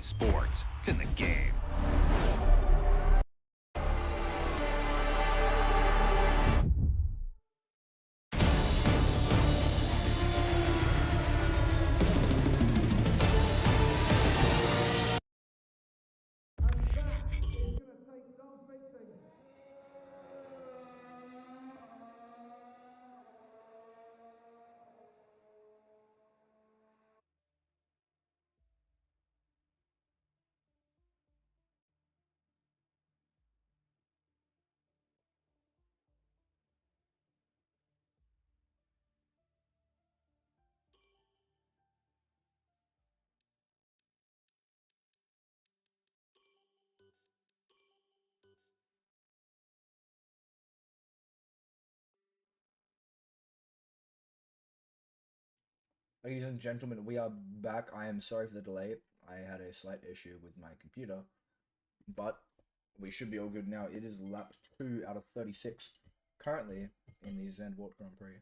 sports. It's in the game. Ladies and gentlemen, we are back. I am sorry for the delay. I had a slight issue with my computer, but we should be all good now. It is lap 2 out of 36 currently in the Zandvoort Grand Prix.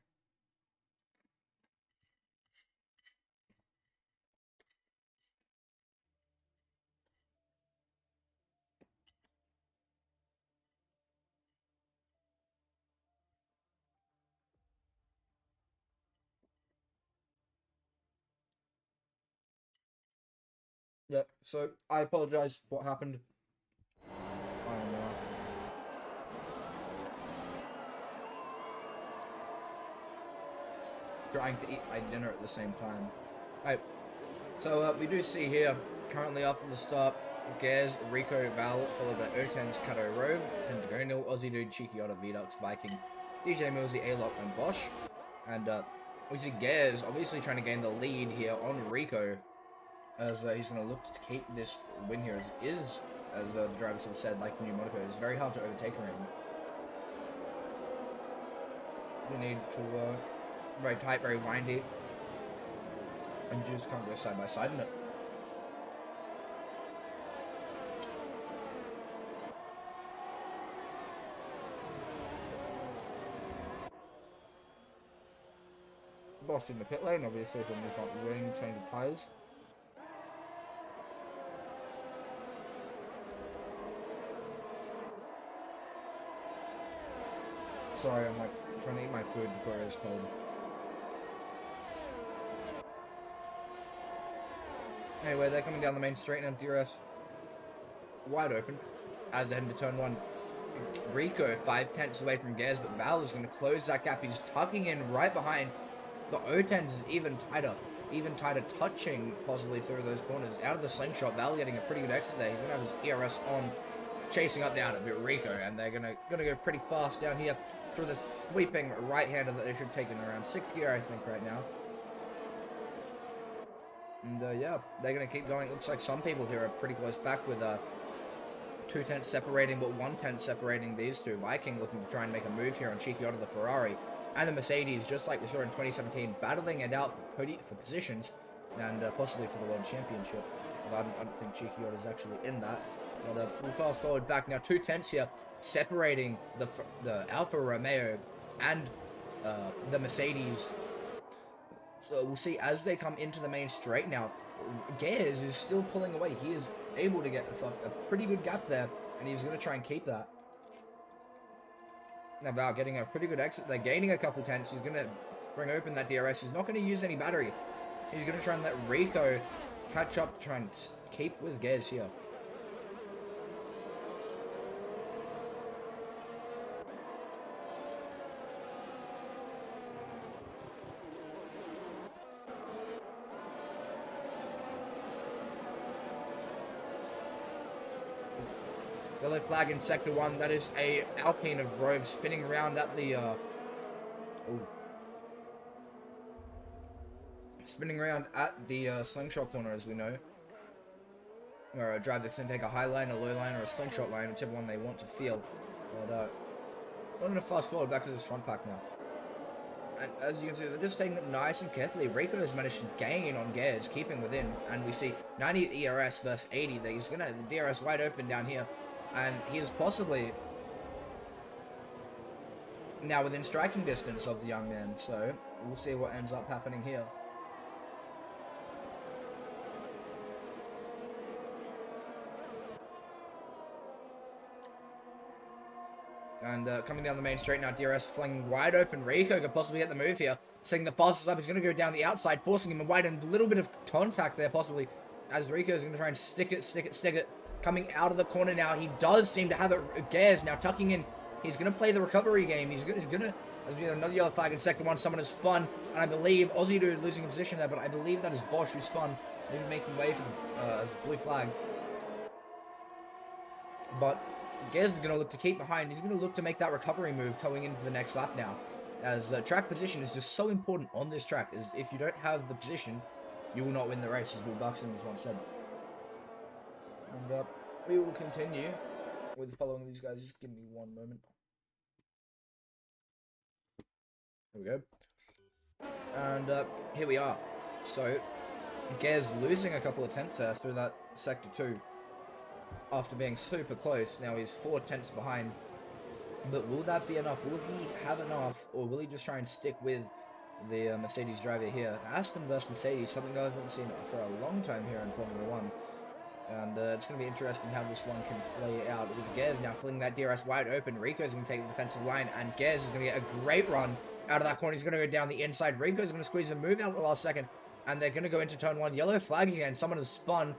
Yep, so I apologize for what happened. I'm trying to eat my dinner at the same time. Alright, so we do see here, currently after the start, Gaz, Rico, Val, followed by Ertens, Kato, Rove, Pentagonal, Aussie Dude, Cheeky Otter, Vidux, Viking, DJ Millsy, A-Lock, and Bosch. And we see Gaz obviously trying to gain the lead here on Rico, as he's going to look to keep this win here, as the drivers have said, like the new Monaco, it's very hard to overtake around. We need to, very tight, very windy, and you just can't go side by side in it. Bosch in the pit lane, obviously, from the front wing, change of tyres. Sorry, I'm like trying to eat my food before it's cold. Anyway, they're coming down the main straight and DRS wide open as they head into turn 1. Rico 5/10 away from Gaz, but Val is going to close that gap. He's tucking in right behind. The O10 is even tighter, touching possibly through those corners. Out of the slingshot, Val getting a pretty good exit there. He's going to have his ERS on, chasing up down a bit Rico, and they're going to go pretty fast down here through the sweeping right-hander that they should take in around 6th gear, I think, right now. And yeah, they're going to keep going. It looks like some people here are pretty close back with 2/10 separating, but 1/10 separating these two. Viking looking to try and make a move here on Cheeky Otter, the Ferrari, and the Mercedes, just like we saw in 2017, battling it out for positions and possibly for the World Championship. But I don't think Cheeky Otter is actually in that. But we'll fast forward back now. 2/10 here, separating the Alfa Romeo and the Mercedes. So we'll see as they come into the main straight now. Gaz is still pulling away. He is able to get a pretty good gap there, and he's going to try and keep that. Now Val getting a pretty good exit. They're gaining a couple tenths. He's going to bring open that DRS. He's not going to use any battery. He's going to try and let Rico catch up to try and keep with Gaz here. Yellow flag in Sector 1. That is a Alpine of Rove spinning around at the... spinning around at the slingshot corner, as we know. Or a driver that's going to take a high line, a low line, or a slingshot line, whichever one they want to feel. But I'm going to fast forward back to this front pack now. And as you can see, they're just taking it nice and carefully. Rico has managed to gain on Gaz, keeping within. And we see 90 ERS versus 80. He's going to have the DRS wide open down here. And he is possibly now within striking distance of the young man. So we'll see what ends up happening here. And coming down the main straight now, DRS flinging wide open. Rico could possibly get the move here. Seeing the fastest lap, he's going to go down the outside, forcing him wide, and a little bit of contact there possibly, as Rico is going to try and stick it. Coming out of the corner now, he does seem to have it. Gares now tucking in. He's going to play the recovery game. He's going to, as we have another yellow flag in second one, someone has spun, and I believe Aussie Dude losing position there, but I believe that is Bosch who spun, maybe making way for the blue flag. But Gez is going to look to keep behind. He's going to look to make that recovery move going into the next lap now. As track position is just so important on this track. As if you don't have the position, you will not win the race, as Will Buxton has once said. And we will continue with following these guys. Just give me one moment. There we go. And here we are. So, Gez losing a couple of tenths there through that sector 2. After being super close, now he's 4 tenths behind. But will that be enough? Will he have enough, or will he just try and stick with the Mercedes driver here? Aston versus Mercedes, something I haven't seen for a long time here in Formula 1. And it's going to be interesting how this one can play out. With Gez now filling that DRS wide open, Rico's going to take the defensive line, and Gez is going to get a great run out of that corner. He's going to go down the inside. Rico's going to squeeze a move out at the last second, and they're going to go into turn 1. Yellow flag again. Someone has spun,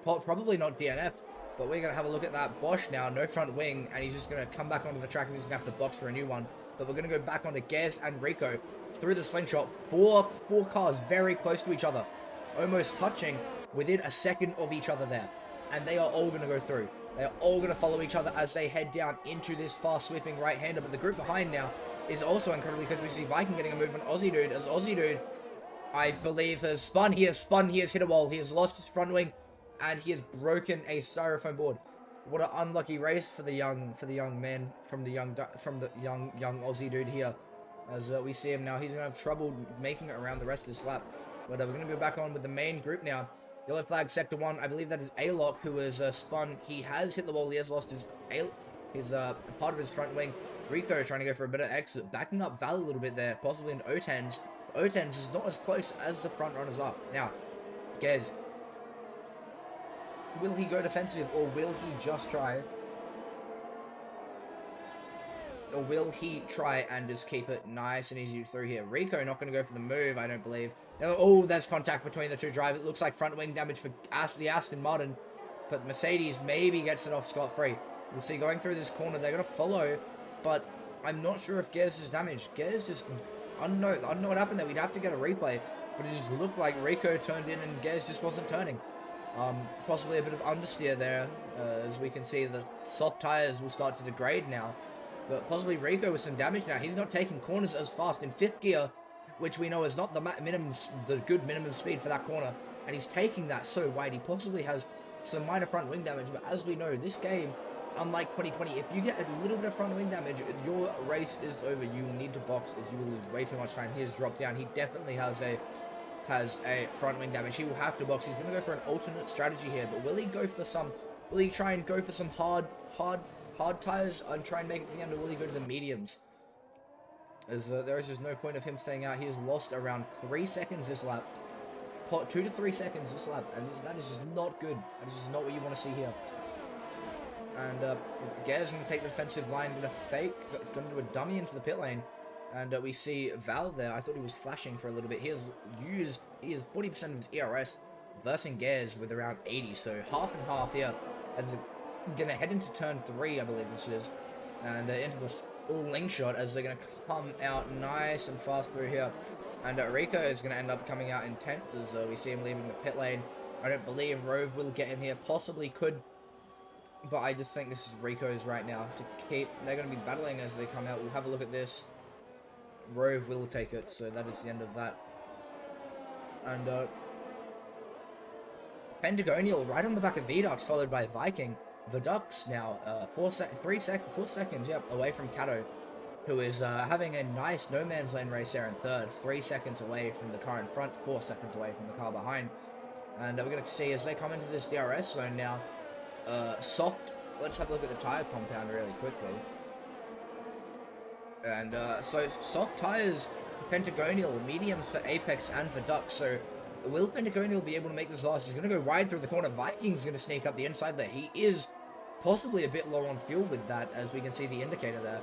probably not DNF. But we're going to have a look at that. Bosch now, no front wing, and he's just going to come back onto the track and he's going to have to box for a new one. But we're going to go back onto Gez and Rico through the slingshot. Four cars very close to each other, almost touching within a second of each other there. And they are all going to go through. They are all going to follow each other as they head down into this fast sweeping right-hander. But the group behind now is also incredibly, because we see Viking getting a move on Aussie Dude, as Aussie Dude, I believe, has spun. He has hit a wall. He has lost his front wing. And he has broken a styrofoam board. What an unlucky race for the young man from the young Aussie dude here. As we see him now, he's gonna have trouble making it around the rest of this lap. But we're gonna go back on with the main group now. Yellow flag sector 1. I believe that is A-Lock who has spun. He has hit the wall. He has lost his part of his front wing. Rico trying to go for a bit of exit, backing up Val a little bit there, possibly in O10s. O10s is not as close as the front runners are. Now, Gez. Will he go defensive, or will he just try? Or will he try and just keep it nice and easy through here? Rico not going to go for the move, I don't believe. Oh, there's contact between the two drivers. It looks like front wing damage for the Aston Martin. But the Mercedes maybe gets it off scot-free. We'll see going through this corner. They're going to follow, but I'm not sure if Gez is damaged. Gez just, I don't know what happened there. We'd have to get a replay. But it just looked like Rico turned in and Gez just wasn't turning. Possibly a bit of understeer there, as we can see the soft tires will start to degrade now. But possibly Rico with some damage now. He's not taking corners as fast in 5th gear, which we know is not the good minimum speed for that corner. And he's taking that so wide. He possibly has some minor front wing damage. But as we know, this game, unlike 2020, if you get a little bit of front wing damage, your race is over. You will need to box, as you will lose way too much time. He has dropped down. He definitely has a front wing damage. He will have to box. He's going to go for an alternate strategy here, but will he go for some, will he try and go for some hard tires and try and make it to the end, or will he go to the mediums? As there is just no point of him staying out. He has lost around 3 seconds this lap, 2 to 3 seconds this lap, and that is just not good. That is just not what you want to see here. And Gez going to take the defensive line, going to do a dummy into the pit lane. And we see Val there. I thought he was flashing for a little bit. He is 40% of his ERS versus Gez with around 80. So half and half here. As going to head into turn 3, I believe this is. And into this link shot as they're going to come out nice and fast through here. And Rico is going to end up coming out in 10th as we see him leaving the pit lane. I don't believe Rove will get him here. Possibly could. But I just think this is Rico's right now to keep. They're going to be battling as they come out. We'll have a look at this. Rove will take it, so that is the end of that. And Pentagonial right on the back of Vidux, followed by Viking. Vidux now 4 seconds, yep, away from Cato, who is having a nice no man's lane race there in 3rd. 3 seconds away from the car in front, 4 seconds away from the car behind. And we're going to see as they come into this DRS zone now. Soft. Let's have a look at the tire compound really quickly. And so soft tires for Pentagonial, mediums for Apex and for Duck. So will Pentagonial be able to make this last? He's going to go wide through the corner. Viking's going to sneak up the inside there. He is possibly a bit low on fuel with that, as we can see the indicator there.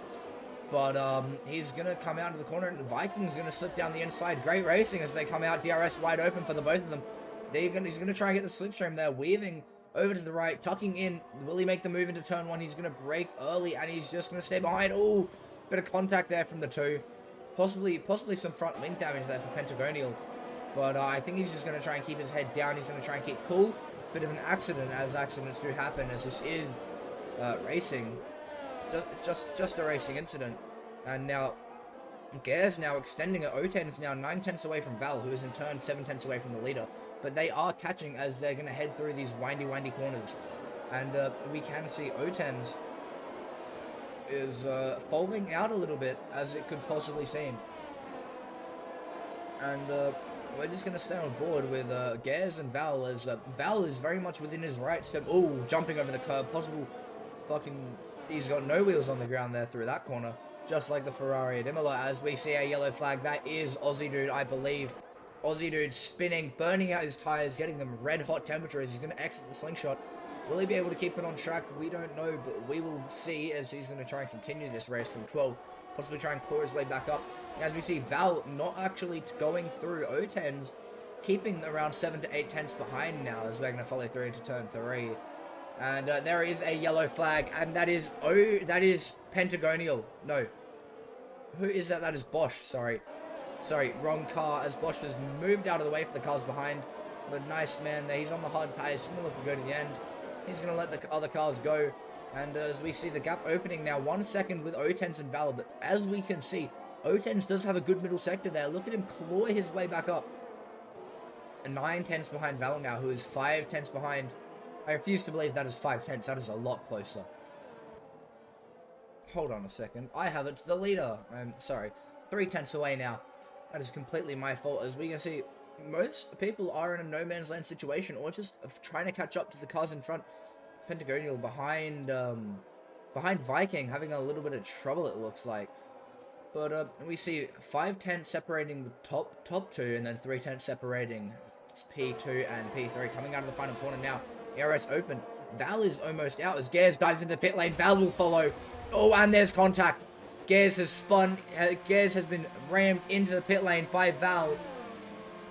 But he's going to come out into the corner, and the Vikings going to slip down the inside. Great racing as they come out. DRS wide open for the both of them. He's going to try and get the slipstream there, weaving over to the right, tucking in. Will he make the move into turn one? He's going to brake early, and he's just going to stay behind. Oh, bit of contact there from the two. Possibly some front wing damage there for Pentagonial. But I think he's just going to try and keep his head down. He's going to try and keep cool. Bit of an accident, as accidents do happen, as this is racing. Just a racing incident. And now Gare's now extending it. O10 is now 9 tenths away from Val, who is in turn 7 tenths away from the leader. But they are catching as they're going to head through these windy corners. And we can see O10's is folding out a little bit, as it could possibly seem. And we're just going to stay on board with Gares and Val, as Val is very much within his rights to... Oh, jumping over the curb. Possible fucking... He's got no wheels on the ground there through that corner. Just like the Ferrari at Imola, as we see a yellow flag. That is Aussie Dude, I believe. Aussie Dude spinning, burning out his tyres, getting them red hot temperatures. He's going to exit the slingshot. Will he be able to keep it on track? We don't know, but we will see, as he's going to try and continue this race from 12th. Possibly try and claw his way back up. As we see Val not actually going through O10s, keeping around 7 to 8 tenths behind now, as they're going to follow through into turn 3. And there is a yellow flag, and that is Pentagonial. No. Who is that? That is Bosch, sorry. Sorry, wrong car, as Bosch has moved out of the way for the cars behind. But nice man there, he's on the hard tyres, he's going to look good to the end. He's going to let the other cars go. And as we see the gap opening now, 1 second with O10s and Val. But as we can see, O10s does have a good middle sector there. Look at him claw his way back up. 9 tenths behind Val now, who is 5 tenths behind. I refuse to believe that is 5 tenths. That is a lot closer. Hold on a second. I have it to the leader. I'm sorry. 3 tenths away now. That is completely my fault. As we can see, most people are in a no man's land situation, or just trying to catch up to the cars in front. Pentagonial behind Viking, having a little bit of trouble, it looks like. But we see 5 tenths separating the top two, and then 3 tenths separating P2 and P3. Coming out of the final corner now. ARS open. Val is almost out as Gares dives into the pit lane. Val will follow. Oh, and there's contact. Gares has spun. Gares has been rammed into the pit lane by Val.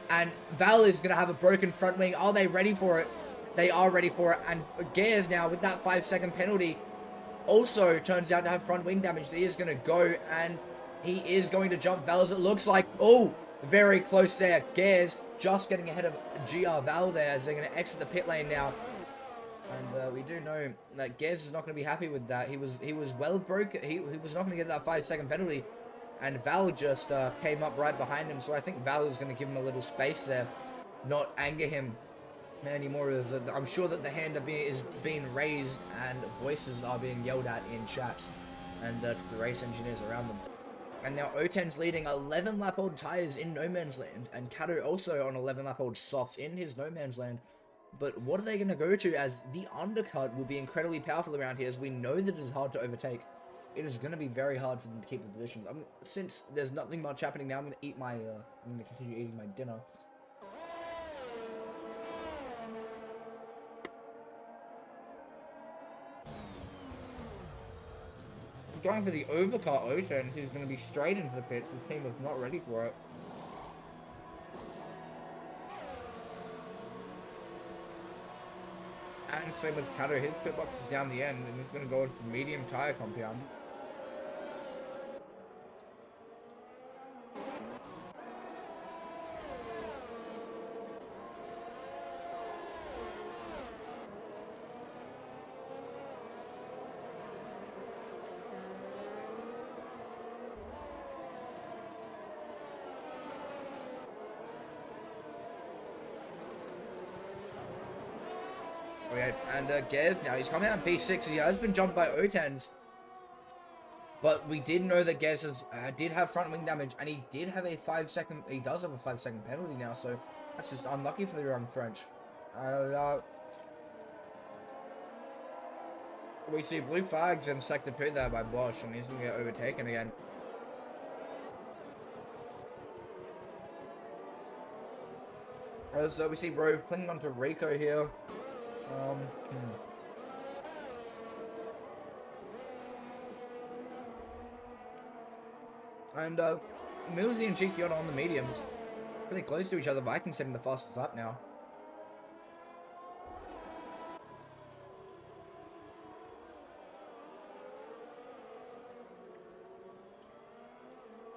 And Val is going to have a broken front wing. Are they ready for it? They are ready for it. And Gares now, with that 5-second penalty, also turns out to have front wing damage. He is going to go, and he is going to jump Val, as it looks like. Oh, very close there. Gares just getting ahead of GR Val there, as they're going to exit the pit lane now. And we do know that Gares is not going to be happy with that. He was well broken. He was not going to get that 5-second penalty. And Val just came up right behind him. So I think Val is going to give him a little space there. Not anger him anymore. As I'm sure that the hand is being raised and voices are being yelled at in chats. And to the race engineers around them. And now O10's leading 11 lap old tyres in no man's land. And Kato also on 11 lap old softs in his no man's land. But what are they going to go to, as the undercut will be incredibly powerful around here, as we know that it is hard to overtake. It is going to be very hard for them to keep the positions. Since there's nothing much happening now, I'm going to eat my, I'm going to continue eating my dinner. Going for the overcut Ocean, who's going to be straight into the pits. His team was not ready for it. And same with Kato, his pit box is down the end, and he's going to go into the medium tyre compound. Okay, and Gav now, he's coming out in P6. He has been jumped by O10s. But we did know that Gez did have front wing damage, and he did have a 5-second, he does have a 5-second penalty now, so that's just unlucky for the young French. We see blue flags in sector 2 there by Bosch, and he's going to get overtaken again. So we see Rove clinging onto Rico here. And Millsy and Chicchiotto on the mediums. Really close to each other. Viking setting the fastest lap now.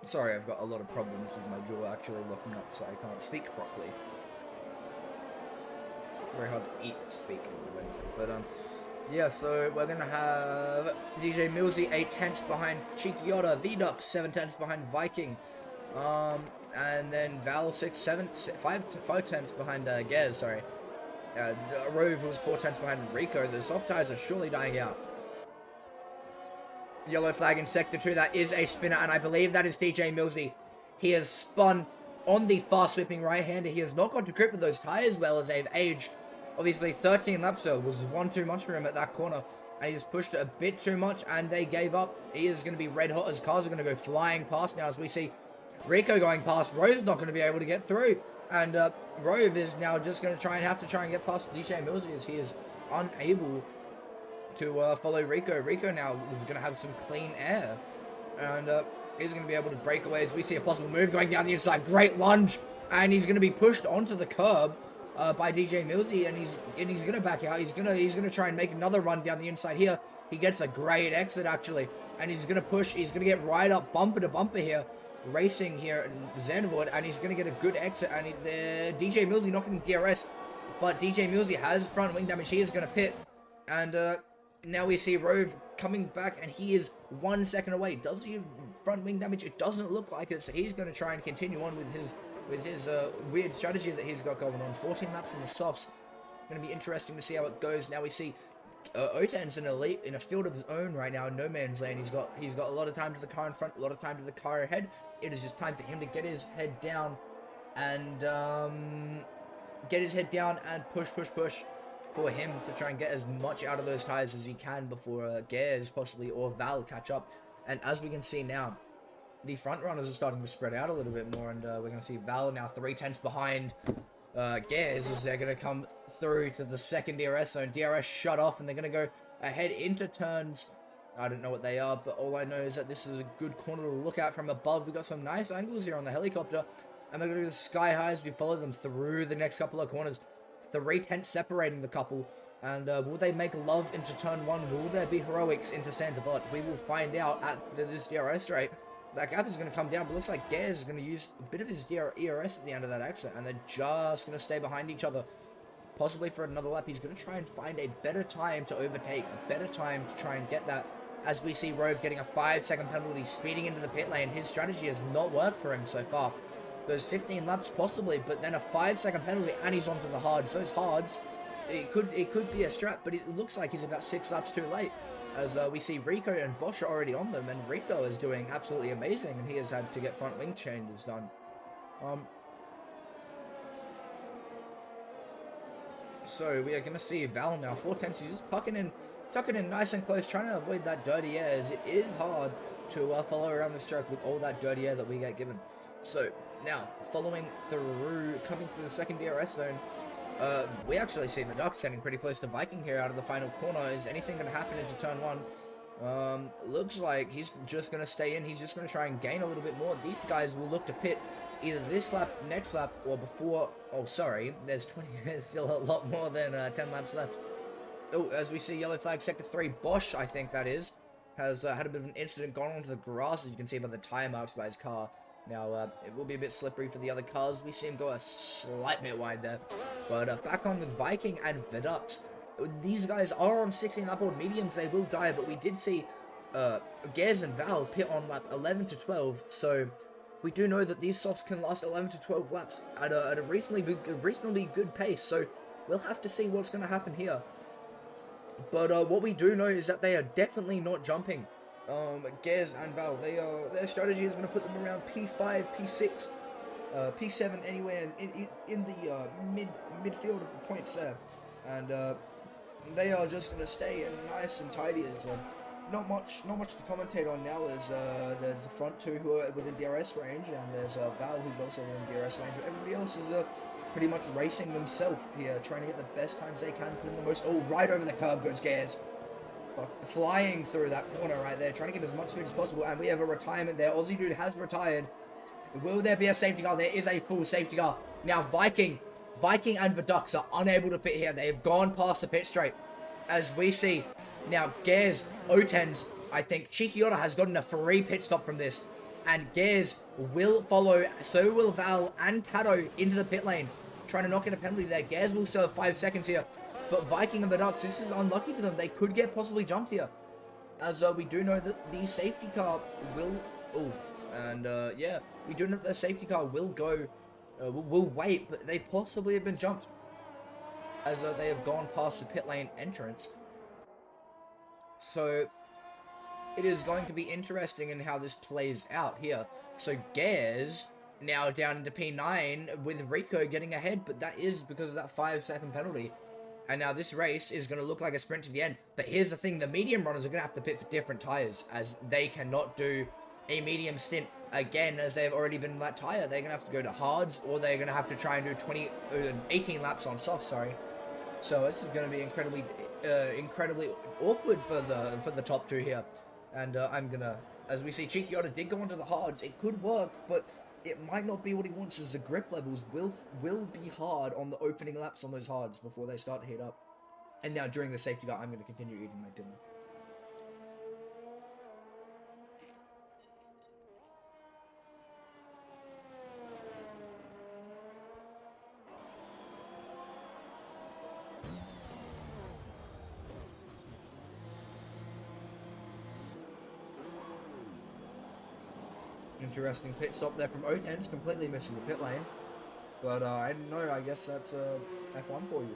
Sorry, I've got a lot of problems with my jaw actually locking up, so I can't speak properly. Very hard to eat, speak, and do anything. But yeah. So we're gonna have DJ Millsy 8 tenths behind Chicchiotto, VDuck 7 tenths behind Viking, and then Val 5 tenths behind Gez. Sorry, Rove was 4 tenths behind Rico. The soft tires are surely dying out. Yellow flag in sector 2. That is a spinner, and I believe that is DJ Millsy. He has spun on the fast sweeping right-hander. He has not got to grip with those tires well as they've aged. Obviously, 13 laps was one too much for him at that corner, and he just pushed it a bit too much, and they gave up. He is going to be red hot as cars are going to go flying past now as we see Rico going past. Rove's not going to be able to get through, and Rove is now just going to have to try and get past DJ Millsy as he is unable to follow Rico. Rico now is going to have some clean air, and he's going to be able to break away as we see a possible move going down the inside. Great lunge, and he's going to be pushed onto the curb by DJ Millsy, and he's going to back out. He's going to try and make another run down the inside here. He gets a great exit actually, and he's going to push. He's going to get right up bumper to bumper here, racing here in Zandvoort, and he's going to get a good exit. And DJ Millsy not getting DRS, but DJ Millsy has front wing damage. He is going to pit, and now we see Rove coming back, and he is 1 second away. Does he have front wing damage? It doesn't look like it, so he's going to try and continue on with his weird strategy that he's got going on. 14 laps in the softs. Going to be interesting to see how it goes. Now we see Otan's an elite in a field of his own right now in no man's land. He's got a lot of time to the car in front, a lot of time to the car ahead. It is just time for him to get his head down and push for him to try and get as much out of those tires as he can before Gers possibly or Val catch up. And as we can see now, the front runners are starting to spread out a little bit more, and we're going to see Val now 3 tenths behind Gers as they're going to come through to the second DRS zone. DRS shut off, and they're going to go ahead into turns. I don't know what they are, but all I know is that this is a good corner to look at from above. We've got some nice angles here on the helicopter, and we're going to go sky high as we follow them through the next couple of corners. 3 tenths separating the couple, and will they make love into turn 1? Will there be heroics into Sandvoort? We will find out at this DRS rate. That gap is going to come down, but looks like Gers is going to use a bit of his ERS at the end of that exit, and they're just going to stay behind each other, possibly for another lap. He's going to try and find a better time to overtake, a better time to try and get that, as we see Rove getting a 5-second penalty, speeding into the pit lane. His strategy has not worked for him so far. Those 15 laps possibly, but then a 5-second penalty, and he's onto the hards. Those hards, it could be a strap, but it looks like he's about 6 laps too late, as we see Rico and Bosch are already on them, and Rico is doing absolutely amazing, and he has had to get front wing changes done. So we are going to see Val now 4 tenths. He's just tucking in nice and close, trying to avoid that dirty air, as it is hard to follow around the stroke with all that dirty air that we get given. So now, coming through the second DRS zone, we actually see the Duck standing pretty close to Viking here out of the final corner. Is anything going to happen into turn 1? Looks like he's just going to stay in. He's just going to try and gain a little bit more. These guys will look to pit either this lap, next lap, or before. Oh, sorry, there's still a lot more than 10 laps left. Oh, as we see yellow flag sector 3, Bosch, I think that is, has had a bit of an incident, gone onto the grass, as you can see by the tire marks by his car. Now, it will be a bit slippery for the other cars. We see him go a slight bit wide there. But back on with Viking and Veduct. These guys are on 16-lap old mediums. They will die, but we did see Gers and Val pit on lap 11 to 12. So we do know that these softs can last 11 to 12 laps at a reasonably good pace. So we'll have to see what's going to happen here. But what we do know is that they are definitely not jumping. Gers and Val, their strategy is going to put them around P5, P6, P7, anywhere in the midfield of the points there, and they are just going to stay nice and tidy. As not much to commentate on now. As there's the front two who are within DRS range, and there's Val who's also within DRS range. But everybody else is pretty much racing themselves here, trying to get the best times they can, put in the most. Oh, right over the curb goes Gers. flying through that corner right there, trying to get as much speed as possible. And we have a retirement there. Aussie dude has retired. Will there be a safety car? There is a full safety car. Now, Viking and the Ducks are unable to pit here. They have gone past the pit straight. As we see, now, Gares, O10s, I think Chicchiota has gotten a free pit stop from this. And Gares will follow, so will Val and Cato into the pit lane. Trying to knock in a penalty there. Gares will serve 5 seconds here. But Viking and the Ducks, this is unlucky for them. They could get possibly jumped here. As we do know that the safety car will... Oh, and yeah, we do know that the safety car will go... will wait, but they possibly have been jumped. As they have gone past the pit lane entrance. So, it is going to be interesting in how this plays out here. So, Gares now down into P9 with Rico getting ahead, but that is because of that 5-second penalty. And now this race is going to look like a sprint to the end. But here's the thing, the medium runners are going to have to pit for different tyres, as they cannot do a medium stint again, as they've already been in that tyre. They're going to have to go to hards, or they're going to have to try and do 18 laps on soft, sorry. So this is going to be incredibly awkward for the top two here. And I'm going to, as we see, Chicchiota did go onto the hards. It could work, but it might not be what he wants, as the grip levels will be hard on the opening laps on those hards before they start to heat up. And now during the safety car, I'm going to continue eating my dinner. Interesting pit stop there from O10s, completely missing the pit lane. But I didn't know, I guess that's F1 for you.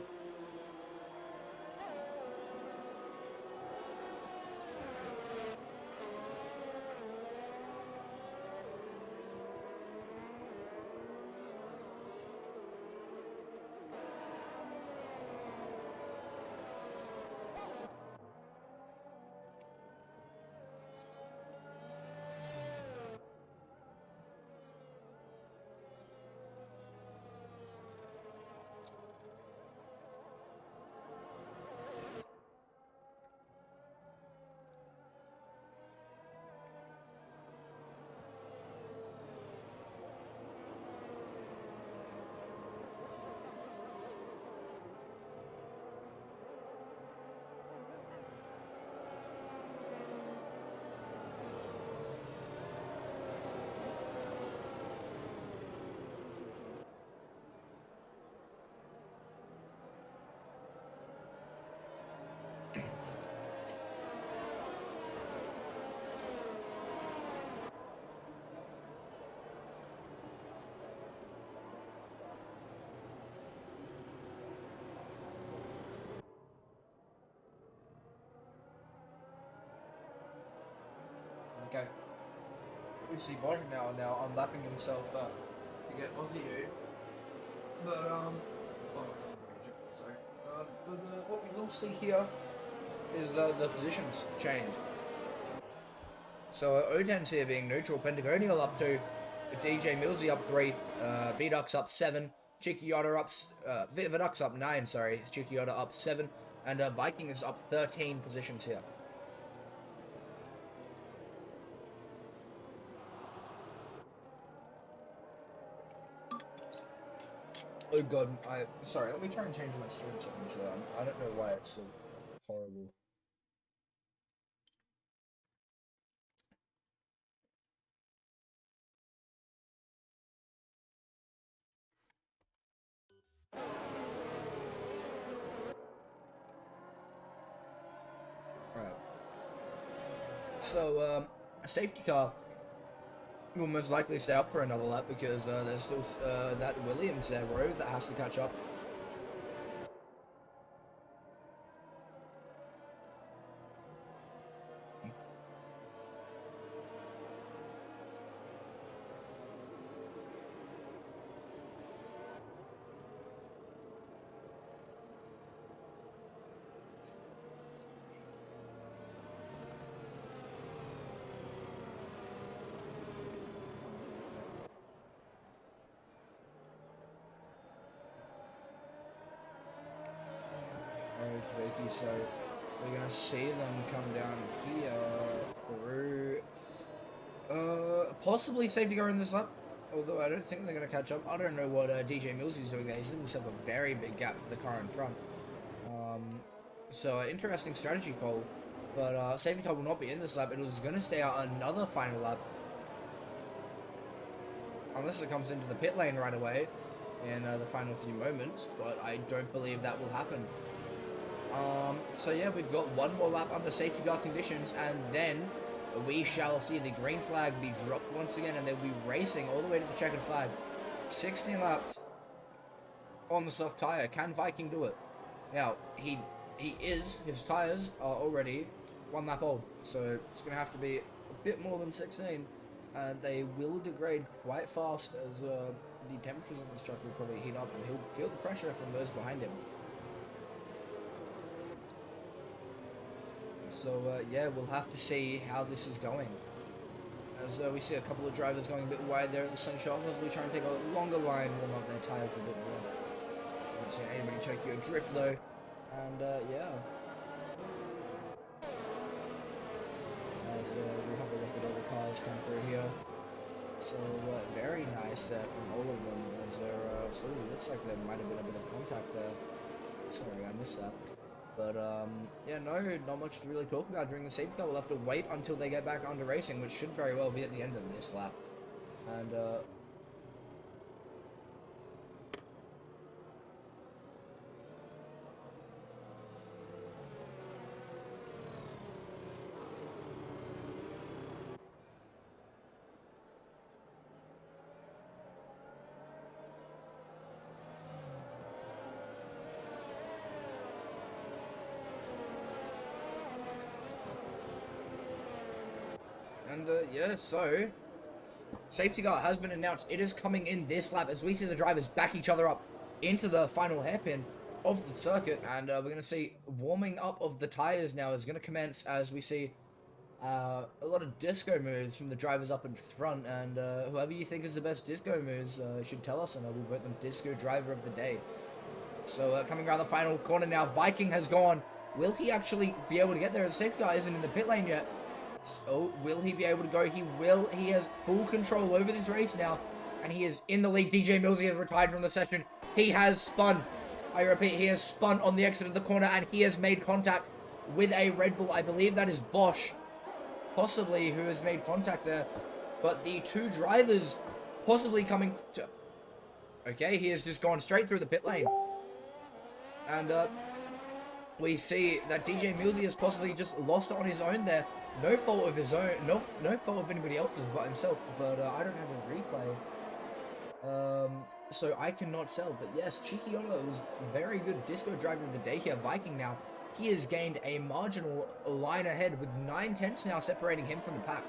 Okay. We see Bosch now unlapping himself to get Aussie dude. But sorry. But what we will see here is the positions change. So O10's here being neutral, Pentagonial up 2, DJ Millsy up 3, Vidux up 7, Chicchiota up, Vidux up 9, sorry, Chicchiota up 7, and Viking is up 13 positions here. Oh god, sorry, let me try and change my stream settings. I don't know why it's so horrible. Alright. So, a safety car will most likely stay up for another lap because there's still that Williams there, Road, that has to catch up. So we're gonna see them come down here through possibly safety car in this lap. Although I don't think they're gonna catch up. I don't know what DJ Mills is doing there. He's leaving himself a very big gap to the car in front. So interesting strategy call. But safety car will not be in this lap. It was gonna stay out another final lap. Unless it comes into the pit lane right away in the final few moments, but I don't believe that will happen. So yeah, we've got one more lap under safety car conditions, and then we shall see the green flag be dropped once again, and they'll be racing all the way to the checkered flag. 16 laps on the soft tire. Can Viking do it? Now, his tires are already 1 lap old, so it's going to have to be a bit more than 16. They will degrade quite fast as the temperatures on this truck will probably heat up, and he'll feel the pressure from those behind him. So yeah, we'll have to see how this is going. As we see a couple of drivers going a bit wide there at the slingshot, as we try and take a longer line, warm up their tyres a bit more. Don't see anybody Tokyo drift though, and yeah. As we have a look at all the cars come through here. So very nice there from all of them. As there, so it looks like there might have been a bit of contact there. Sorry, I missed that. But yeah, no, not much to really talk about during the safety car. We'll have to wait until they get back under racing, which should very well be at the end of this lap. And yeah, so safety car has been announced. It is coming in this lap as we see the drivers back each other up into the final hairpin of the circuit, and we're going to see warming up of the tires now is going to commence as we see a lot of disco moves from the drivers up in front, and whoever you think is the best disco moves should tell us, and I will vote them disco driver of the day. So coming around the final corner now, Viking has gone. Will he actually be able to get there? The safety car isn't in the pit lane yet. So, will he be able to go? He will. He has full control over this race now, and he is in the lead. DJ Millsy has retired from the session. He has spun. I repeat, he has spun on the exit of the corner, and he has made contact with a Red Bull. I believe that is Bosch, possibly, who has made contact there. But the two drivers possibly coming to... Okay, he has just gone straight through the pit lane. And we see that DJ Millsy has possibly just lost it on his own there. No fault of his own, no fault of anybody else's but himself, but I don't have a replay. So I cannot sell, but yes, Cheeky Otto was a very good disco driver of the day here. Viking now, he has gained a marginal line ahead with 9/10 now separating him from the pack.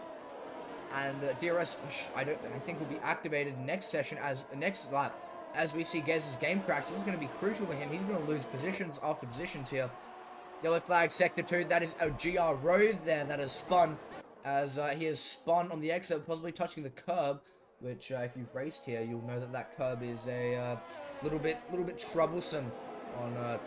And DRS, I think will be activated next session next lap, as we see Gez's game crash. This is going to be crucial for him. He's going to lose positions after positions here. Yellow flag, sector 2. That is a GR Rove there that has spun, as he has spun on the exit, possibly touching the curb. Which, if you've raced here, you'll know that that curb is a little bit troublesome on the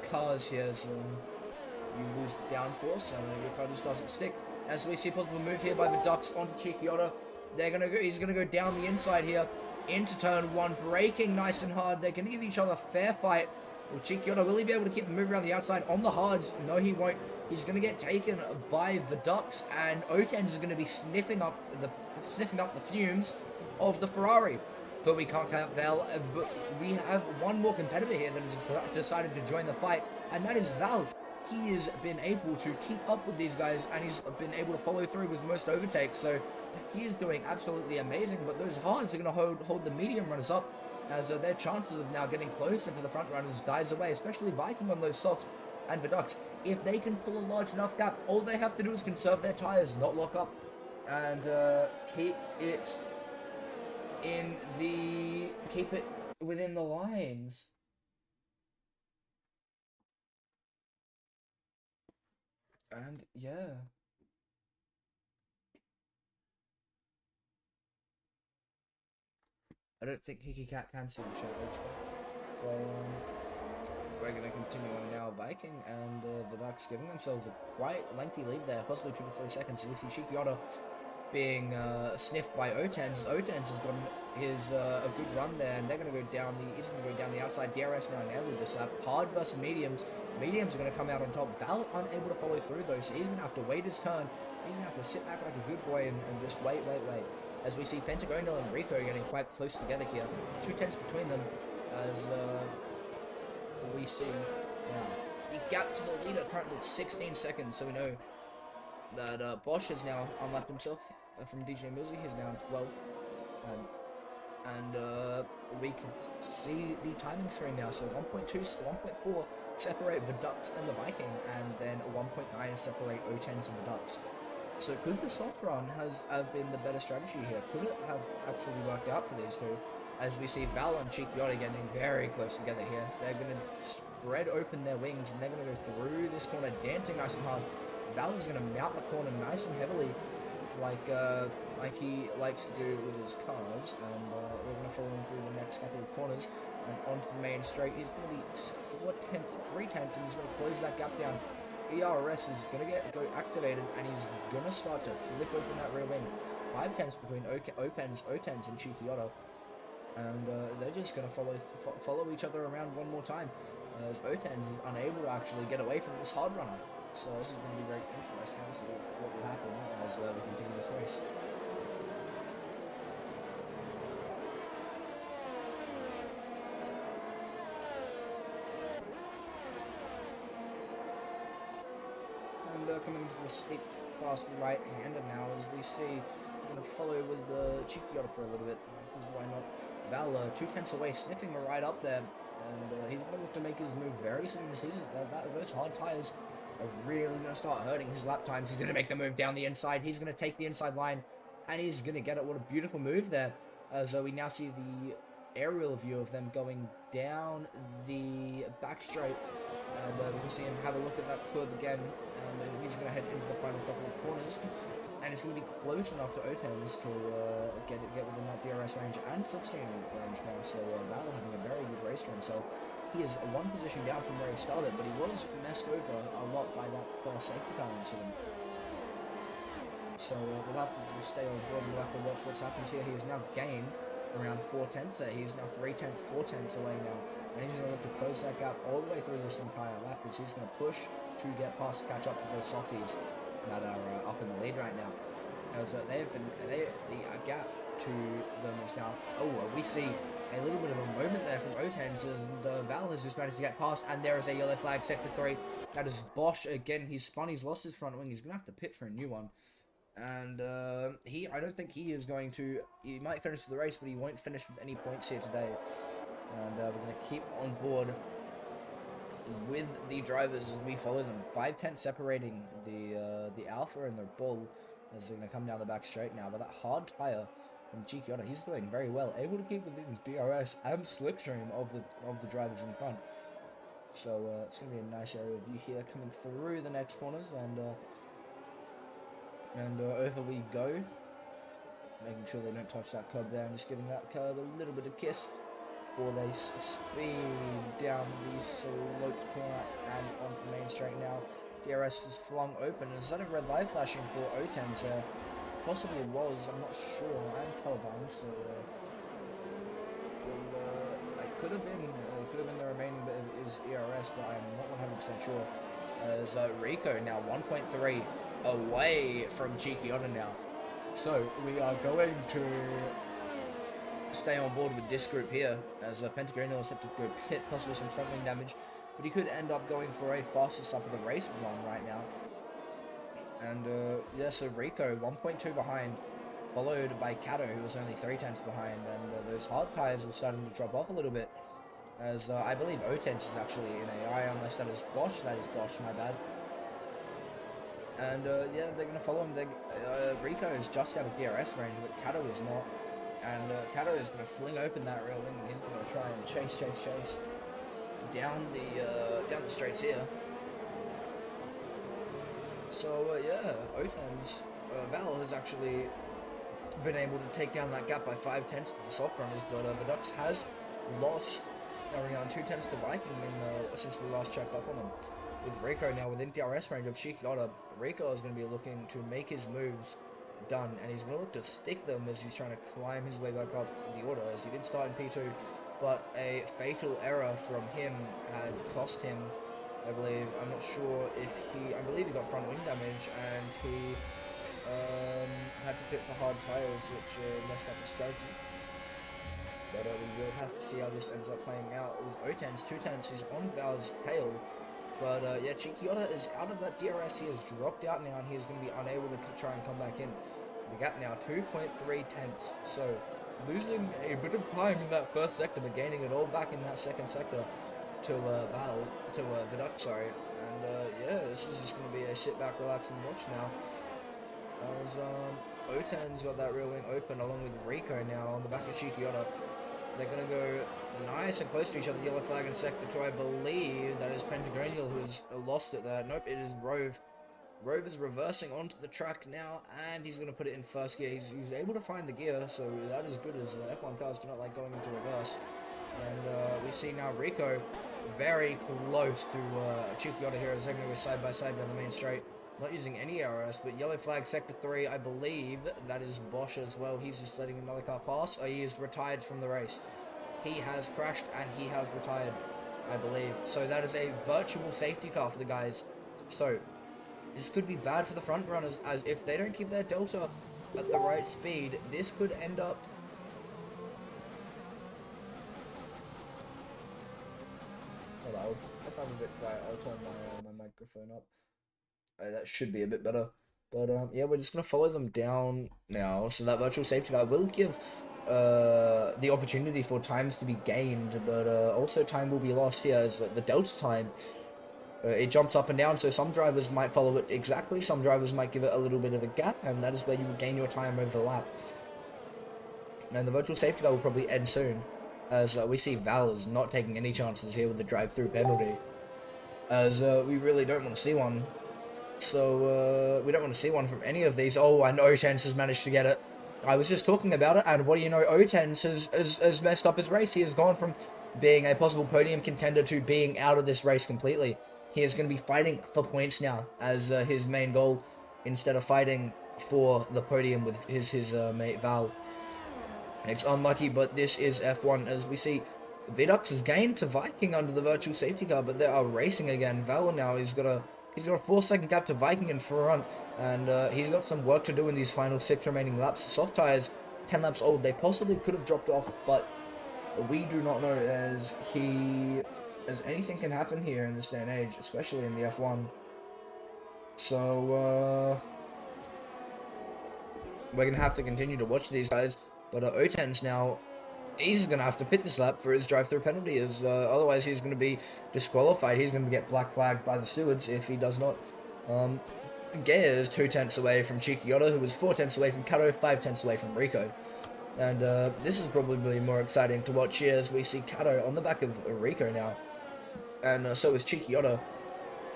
cars here. So you lose the downforce, and your car just doesn't stick. As we see a possible move here by the Ducks onto Cheeky Otto. He's gonna go down the inside here into turn 1, braking nice and hard. They're gonna give each other a fair fight. Well, Cheeky Otto, will he be able to keep the move around the outside on the hards? No, he won't. He's going to get taken by the Ducks, and Otens is going to be sniffing up the fumes of the Ferrari. But we can't count Val. But we have one more competitor here that has decided to join the fight, and that is Val. He has been able to keep up with these guys, and he's been able to follow through with most overtakes. So he is doing absolutely amazing. But those hards are going to hold the medium runners up, as their chances of now getting closer to the front runners dies away, especially Viking on those softs and the Ducks. If they can pull a large enough gap, all they have to do is conserve their tires, not lock up, and keep it within the lines. And yeah. I don't think Hickey Cat can see the chat, so we're going to continue on now. Viking and the Ducks giving themselves a quite lengthy lead there, possibly 2 to 3 seconds. We see Shikioda being sniffed by Otens. Otens has gotten his a good run there, and they're going to go down the. He's going to go down the outside. DRS now enabled this up. Hard versus mediums. Mediums are going to come out on top. Val unable to follow through though, so he's going to have to wait his turn. He's going to have to sit back like a good boy and just wait. As we see Pentagonal and Rico getting quite close together here. 2 tenths between them. As we see now the gap to the leader currently 16 seconds. So we know that Bosch has now unlapped himself from DJ Millsy. He's now 12th. And we can see the timing screen now. So 1.2, 1.4 separate the Ducks and the Viking, and then 1.9 separate O10s and the Ducks. So could the soft run have been the better strategy here? Could it have actually worked out for these two? As we see Val and Chikioda getting very close together here. They're going to spread open their wings, and they're going to go through this corner, dancing nice and hard. Val is going to mount the corner nice and heavily, like he likes to do with his cars, and we're going to follow him through the next couple of corners and onto the main straight. He's going to be 3 tenths, and he's going to close that gap down. ERS is going to go activated, and he's going to start to flip open that rear wing. 5 tenths between Otens and Chikioda, and they're just going to follow each other around one more time, as Otens is unable to actually get away from this hard runner. So this is going to be very interesting to see what will happen as we continue this race. And coming into the steep, fast right-hander now, as we see, I'm going to follow with Chikioda for a little bit, because why not? Val 2 tenths away, sniffing right up there, and he's going to look to make his move very soon. Those hard tyres are really going to start hurting his lap times. He's going to make the move down the inside. He's going to take the inside line, and he's going to get it. What a beautiful move there. So we now see the aerial view of them going down the back straight, and we can see him have a look at that curve again, and he's going to head into the final couple of corners, and it's going to be close enough to Otens to get within that DRS range and slipstream range now. So Val having a very good race for himself. He is 1 position down from where he started, but he was messed over a lot by that first safety car incident. So we'll have to just stay on board and we'll have to watch what's happened here. He has now gained around 4 tenths there. He's now 3 tenths, 4 tenths away now. And he's going to look to close that gap all the way through this entire lap, as he's going to push to get past to catch up with those softies that are up in the lead right now. As the gap to them is now, we see a little bit of a moment there from Otens, and Val has just managed to get past, and there is a yellow flag, sector 3. That is Bosch again. He's spun, he's lost his front wing, he's going to have to pit for a new one. And I don't think he is going to, he might finish the race, but he won't finish with any points here today. And we're going to keep on board with the drivers as we follow them. 5 tenths separating the Alpha and the Bull, as they're going to come down the back straight now. But that hard tyre from Chikioda, he's doing very well, able to keep within DRS and slipstream of the drivers in front. So it's going to be a nice aerial view here coming through the next corners, and over we go, making sure they don't touch that curb there, and just giving that curb a little bit of kiss, or they speed down the sloped corner and onto the main straight now. DRS is flung open. Is that a red light flashing for Otens there? Possibly was, I'm not sure. I'm colorblind, so it could have been the remaining bit of his ERS, but I'm not 100% sure. As Rico now 1.3 away from Chikioda now. So we are going to stay on board with this group here, as Pentagonal is set to go pit, possibly some front wing damage, but he could end up going for a fastest lap of the race run right now. And so Rico 1.2 behind, followed by Kato, who was only 3 tenths behind, and those hard tyres are starting to drop off a little bit, as I believe Otens is actually in AI, unless that is Bosch. That is Bosch, my bad. And they're going to follow him. Rico is just out of DRS range, but Kato is not. And Kato is going to fling open that rear wing, and he's going to try and chase down the straights here. So Otens, Val has actually been able to take down that gap by 5 tenths to the soft runners, but the Ducks has lost Now we're on 2 tenths to Viking since we last checked up on him. With Rico now within DRS range of Shikioda, Rico is going to be looking to make his moves done, and he's going to look to stick them as he's trying to climb his way back up the order, as he did start in P2, but a fatal error from him had cost him, I believe. I'm not sure if I believe he got front wing damage, and he had to pit for hard tires, which messed up his strategy. But we will have to see how this ends up playing out. With O10's 2 tenths, he's on Val's tail. But yeah, Chikioda is out of that DRS. He has dropped out now, and he is going to be unable to try and come back in. The gap now, 2.3 tenths. So, losing a bit of time in that first sector, but gaining it all back in that second sector to Viduct, sorry. And yeah, this is just going to be a sit back, relax, and watch now. As O10's got that rear wing open along with Rico now on the back of Chikioda. They're going to go nice and close to each other. Yellow flag in sector 2. I believe that is Pentagranial who has lost it there. Nope, it is Rove. Rove is reversing onto the track now, and he's going to put it in first gear. He's able to find the gear, so that is good, as F1 cars do not like going into reverse. And we see now Rico very close to Chikioda here, as they're going to go side by side down the main straight. Not using any RS, but yellow flag sector 3, I believe that is Bosch as well. He's just letting another car pass. Oh, he is retired from the race. He has crashed and he has retired, I believe. So that is a virtual safety car for the guys. So this could be bad for the front runners, as if they don't keep their delta at the right speed, this could end up... Hello. If I'm a bit quiet, I'll turn my microphone up. That should be a bit better. But yeah, we're just going to follow them down now. So that virtual safety car will give the opportunity for times to be gained, but also time will be lost here, as the delta time, it jumps up and down. So some drivers might follow it exactly, some drivers might give it a little bit of a gap, and that is where you will gain your time over the lap. And the virtual safety car will probably end soon, as we see Val is not taking any chances here with the drive-through penalty, as we really don't want to see one. So, we don't want to see one from any of these. Oh, and O10 has managed to get it. I was just talking about it, and what do you know, O10 has messed up his race. He has gone from being a possible podium contender to being out of this race completely. He is going to be fighting for points now as his main goal, instead of fighting for the podium with his mate Val. It's unlucky, but this is F1, as we see Viduct has gained to Viking under the virtual safety car, but they are racing again. Val now he's got a 4-second gap to Viking in front, and he's got some work to do in these final 6 remaining laps. Soft tires, 10 laps old, they possibly could have dropped off, but we do not know, as anything can happen here in this day and age, especially in the F1. So, we're going to have to continue to watch these guys, but O10's now... He's going to have to pit this lap for his drive-through penalty, as otherwise he's going to be disqualified. He's going to get black flagged by the stewards if he does not. Gea is 2 tenths away from Chikioda, who was 4 tenths away from Kato, 5 tenths away from Rico. And this is probably more exciting to watch here, as we see Kato on the back of Rico now. And so is Chikioda.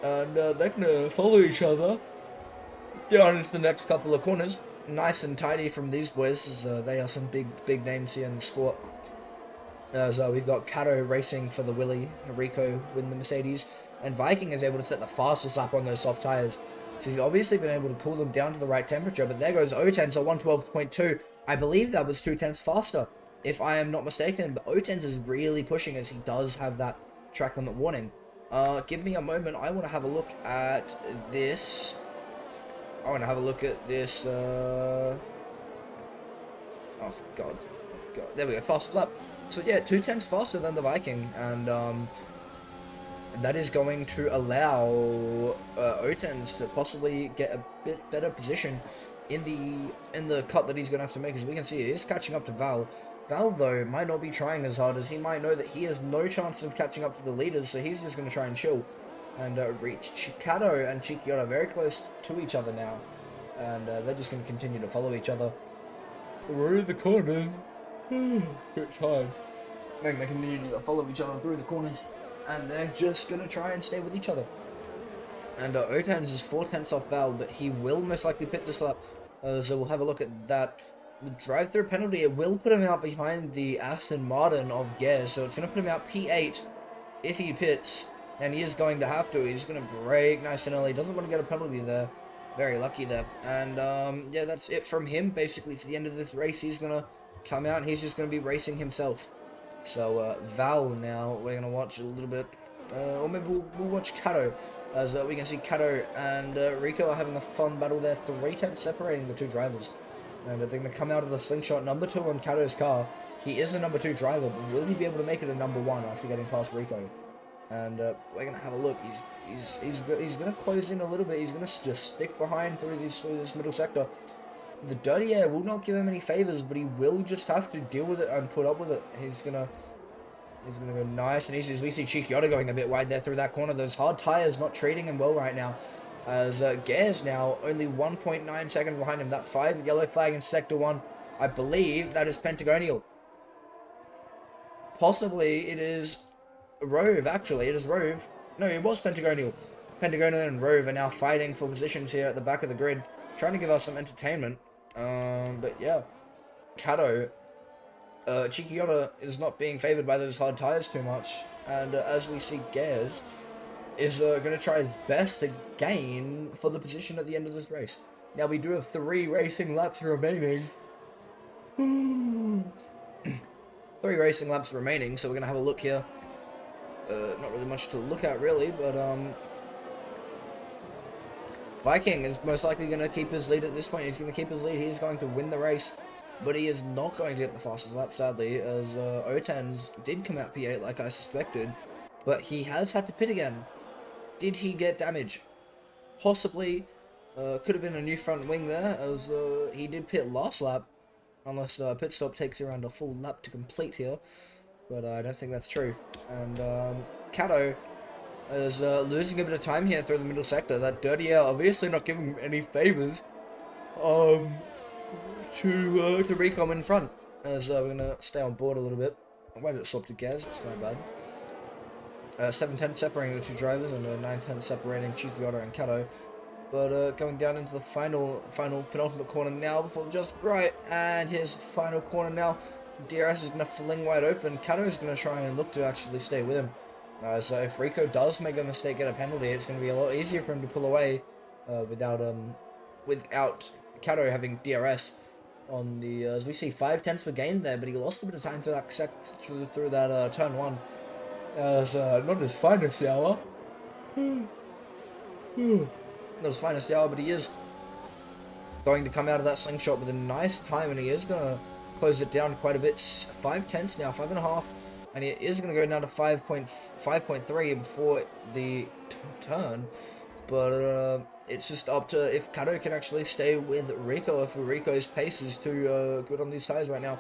And they're going to follow each other down into the next couple of corners. Nice and tidy from these boys, as they are some big names here in the sport. So we've got Kato racing for the Willy, Rico with the Mercedes, and Viking is able to set the fastest lap on those soft tires. So he's obviously been able to cool them down to the right temperature, but there goes O10, so 112.2. I believe that was 2 tenths faster, if I am not mistaken, but O10 is really pushing, as he does have that track limit warning. Give me a moment, I want to have a look at this... Oh, God. There we go, fastest lap. So yeah, 2 tenths faster than the Viking, and that is going to allow O10 to possibly get a bit better position in the cut that he's going to have to make. As we can see, he is catching up to Val. Val, though, might not be trying as hard, as he might know that he has no chance of catching up to the leaders, so he's just going to try and chill. And reach Kato and Chikioda very close to each other now, and they're just going to continue to follow each other through the corners. Bit tired. They're going to continue to follow each other through the corners, and they're just going to try and stay with each other. And O10 is 4 tenths off Val, but he will most likely pit this lap, so we'll have a look at that. the drive-through penalty, it will put him out behind the Aston Martin of Gare, so it's going to put him out P8 if he pits, and he is going to have to. He's going to brake nice and early. Doesn't want to get a penalty there. Very lucky there. And yeah, that's it from him basically for the end of this race. He's going to come out and he's just going to be racing himself. So Val now, we're going to watch a little bit, or maybe we'll watch Kato, as we can see Kato and Rico are having a fun battle there. 3 tenths separating the two drivers. And they're going to come out of the slingshot number 2 on Kato's car. He is a number 2 driver, but will he be able to make it a number 1 after getting past Rico? And we're going to have a look. He's going to close in a little bit. He's going to just stick behind through this middle sector. The dirty air will not give him any favors, but he will just have to deal with it and put up with it. He's gonna go nice and easy. As we see Chicchiotto going a bit wide there through that corner. Those hard tires not treating him well right now. As Gare's now only 1.9 seconds behind him. That 5 yellow flag in Sector 1, I believe that is Pentagonial. Possibly it is Rove, actually. It is Rove. No, it was Pentagonial. Pentagonial and Rove are now fighting for positions here at the back of the grid. Trying to give us some entertainment. But yeah. Kato. Chicchiotto is not being favoured by those hard tires too much. And as we see, Gares is going to try his best to gain for the position at the end of this race. Now we do have 3 racing laps remaining. 3 racing laps remaining, so we're going to have a look here. Not really much to look at really, but Viking is most likely going to keep his lead at this point. He's going to keep his lead. He's going to win the race, but he is not going to get the fastest lap, sadly, as Otans did come out P8 like I suspected, but he has had to pit again. Did he get damage? Possibly. Could have been a new front wing there, as he did pit last lap, unless pit stop takes around a full lap to complete here, but I don't think that's true. And Kato is losing a bit of time here through the middle sector. That dirty air obviously not giving him any favors to Recom in front, as we're going to stay on board a little bit. Why did it swap to Gaz? It's not bad. 7 tenths separating the two drivers, and 9 tenths separating Chicchiotto and Kato. But going down into the final penultimate corner now before just right, and here's the final corner now. DRS is going to fling wide open. Kato is going to try and look to actually stay with him. So if Rico does make a mistake, get a penalty, it's going to be a lot easier for him to pull away without Kato having DRS on the. As we see, 5 tenths per game there, but he lost a bit of time through that through that turn 1. Not his finest hour. Not his finest hour, but he is going to come out of that slingshot with a nice time, and he is going to close it down quite a bit. 5 tenths now, 5.5, and he is going to go down to 5.3 before the turn. But it's just up to if Kato can actually stay with Rico, if Rico's pace is too good on these tires right now.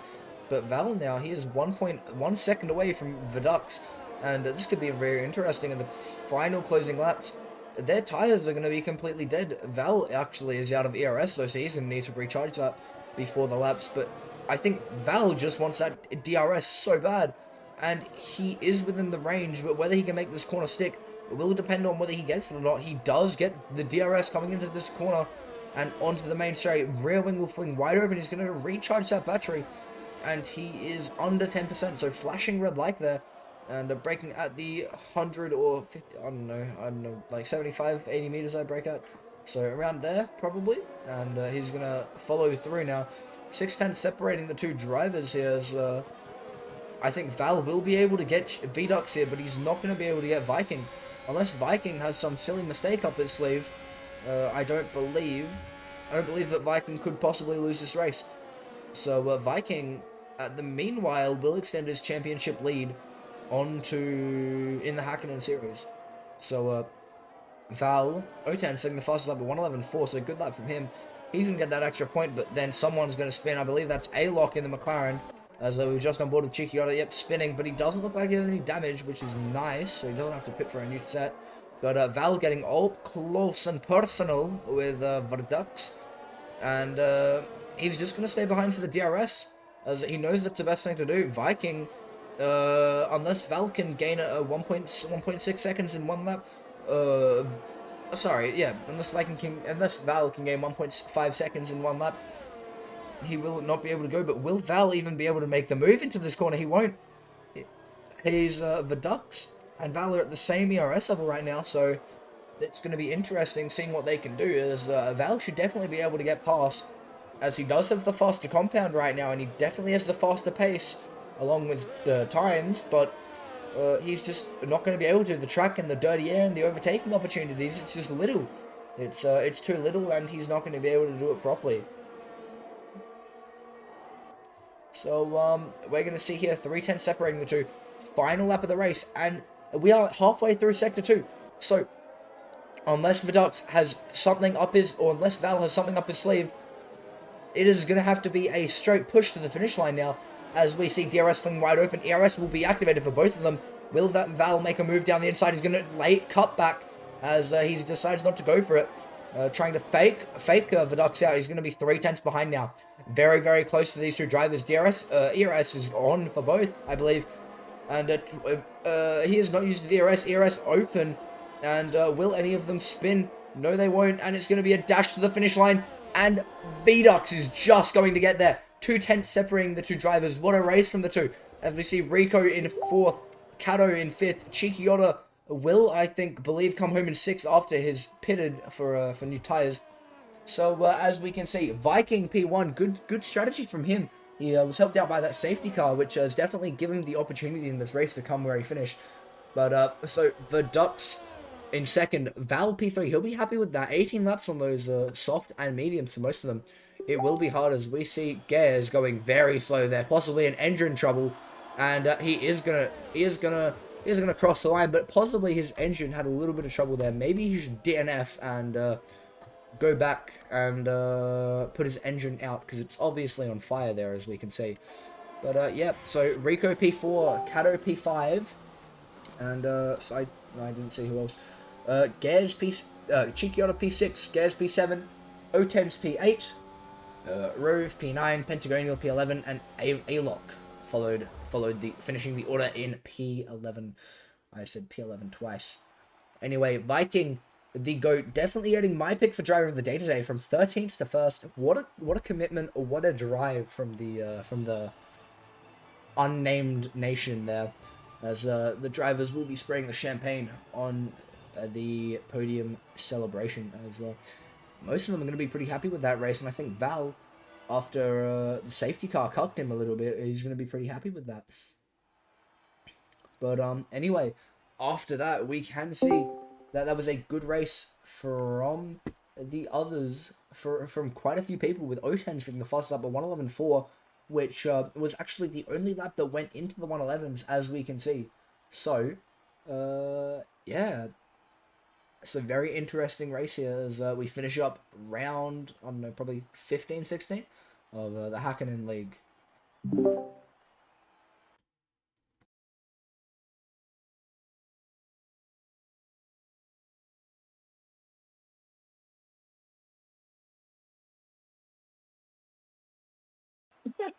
But Val now, he is 1.1 second away from Vidux, and this could be very interesting in the final closing laps. Their tires are going to be completely dead. Val actually is out of ERS though, so he's going to need to recharge that before the laps. But I think Val just wants that DRS so bad, and he is within the range, but whether he can make this corner stick, it will depend on whether he gets it or not. He does get the DRS coming into this corner and onto the main straight. Rear wing will fling wide open. He's going to recharge that battery, and he is under 10%, so flashing red light there. And braking at the 100 or 50, I don't know, like 75, 80 meters I brake at. So around there, probably. And he's going to follow through now. 6 tenths separating the two drivers here. As, I think Val will be able to get Vidux here, but he's not going to be able to get Viking. Unless Viking has some silly mistake up his sleeve. I don't believe that Viking could possibly lose this race. So Viking, at the meanwhile, will extend his championship lead onto in the Hakkinen series. So Val Otan setting the fastest lap at 1:11.4, so good lap from him. He's gonna get that extra point, but then someone's gonna spin. I believe that's A-Lock in the McLaren, as we're just on board with Chicchiotto. Yep, spinning, but he doesn't look like he has any damage, which is nice, so he doesn't have to pit for a new set. But Val getting all close and personal with Verdux, and he's just gonna stay behind for the DRS, as he knows that's the best thing to do. Viking, unless Val can gain 1.6 seconds in one lap, unless Val can gain 1.5 seconds in one lap, he will not be able to go. But will Val even be able to make the move into this corner? He won't. He's the Ducks and Val are at the same ERS level right now, so it's going to be interesting seeing what they can do. As Val should definitely be able to get past, as he does have the faster compound right now, and he definitely has the faster pace along with the times, but he's just not going to be able to. The track and the dirty air and the overtaking opportunities, it's just little. It's too little, and he's not going to be able to do it properly. So we're going to see here 3:10 separating the two. Final lap of the race, and we are halfway through sector 2. So unless Vidux has something up his, or unless Val has something up his sleeve, it is going to have to be a straight push to the finish line now. As we see DRS thing wide open, ERS will be activated for both of them. Will that Val make a move down the inside? He's going to late cut back as he decides not to go for it. Trying to fake Vidux out. He's going to be 3/10 behind now. Very, very close to these two drivers. ERS is on for both, I believe. And he has not used the ERS. ERS open. And will any of them spin? No, they won't. And it's going to be a dash to the finish line. And Vidux is just going to get there. 2/10 separating the two drivers. What a race from the two. As we see Rico in 4th, Kato in 5th, Chikiota will, I think, come home in 6th after his pitted for new tyres. So as we can see, Viking P1, good strategy from him. He was helped out by that safety car, which has definitely given him the opportunity in this race to come where he finished. But so the Ducks in 2nd, Val P3, he'll be happy with that. 18 laps on those soft and mediums for most of them. It will be hard as we see Gares going very slow there, possibly in engine trouble, and he is gonna cross the line, but possibly his engine had a little bit of trouble there. Maybe he should DNF and go back and put his engine out, because it's obviously on fire there, as we can see. But yeah, so Rico P4, Kato P5, and so I didn't see who else. Gares Chikiota P6, Gares P7, O10's P8, Rove P9, Pentagonial P11, and Alok followed finishing the order in P11. I said P11 twice. Anyway, Viking, the GOAT, definitely getting my pick for driver of the day today, from 13th to 1st. What a commitment, what a drive from the unnamed nation there, as the drivers will be spraying the champagne on the podium celebration, as most of them are going to be pretty happy with that race, and I think Val, after the safety car cucked him a little bit, he's going to be pretty happy with that. But anyway, after that, we can see that was a good race from the others, from quite a few people, with O10 sitting the fastest lap at 1:11.4, which was actually the only lap that went into the 1:11s, as we can see. So, yeah, it's a very interesting race here as we finish up round, I don't know, probably 15, 16 of the Hakkinen League.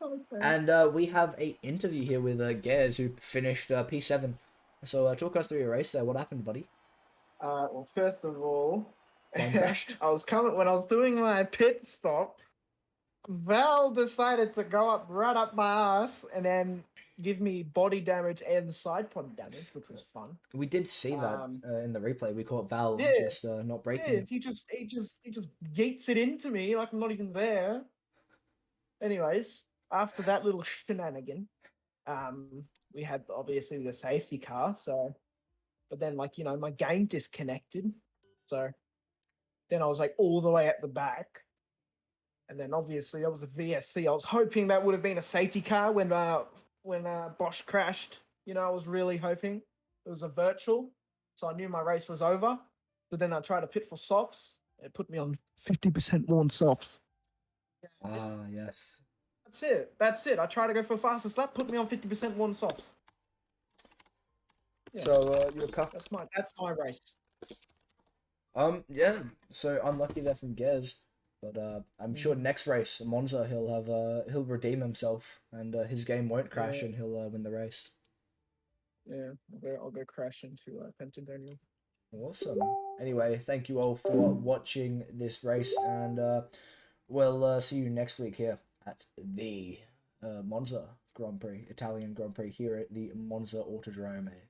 Okay. And we have a interview here with Gares, who finished P7. So talk us through your race there. What happened, buddy? Well, first of all, Plane crashed? when I was doing my pit stop, Val decided to go right up my ass and then give me body damage and side pod damage, which was fun. We did see that in the replay. We caught Val Yeah, just not breaking. Yeah, he just yeets it into me like I'm not even there. Anyways, after that little shenanigan, we had obviously the safety car, so but then my game disconnected. So then I was like all the way at the back. And then obviously there was a VSC. I was hoping that would have been a safety car when Bosch crashed. I was really hoping it was a virtual. So I knew my race was over. So then I tried to pit for softs. It put me on 50% worn softs. Ah, yes. That's it. I tried to go for a fastest lap, put me on 50% worn softs. Yeah. So you're cuffed. That's my race. Yeah. So unlucky there from Gez, but I'm sure next race, Monza, he'll redeem himself, and his game won't crash, and he'll win the race. Yeah, I'll go crash into Pentagonial. Awesome. Anyway, thank you all for watching this race, and we'll see you next week here at the Monza Grand Prix, Italian Grand Prix here at the Monza Autodrome.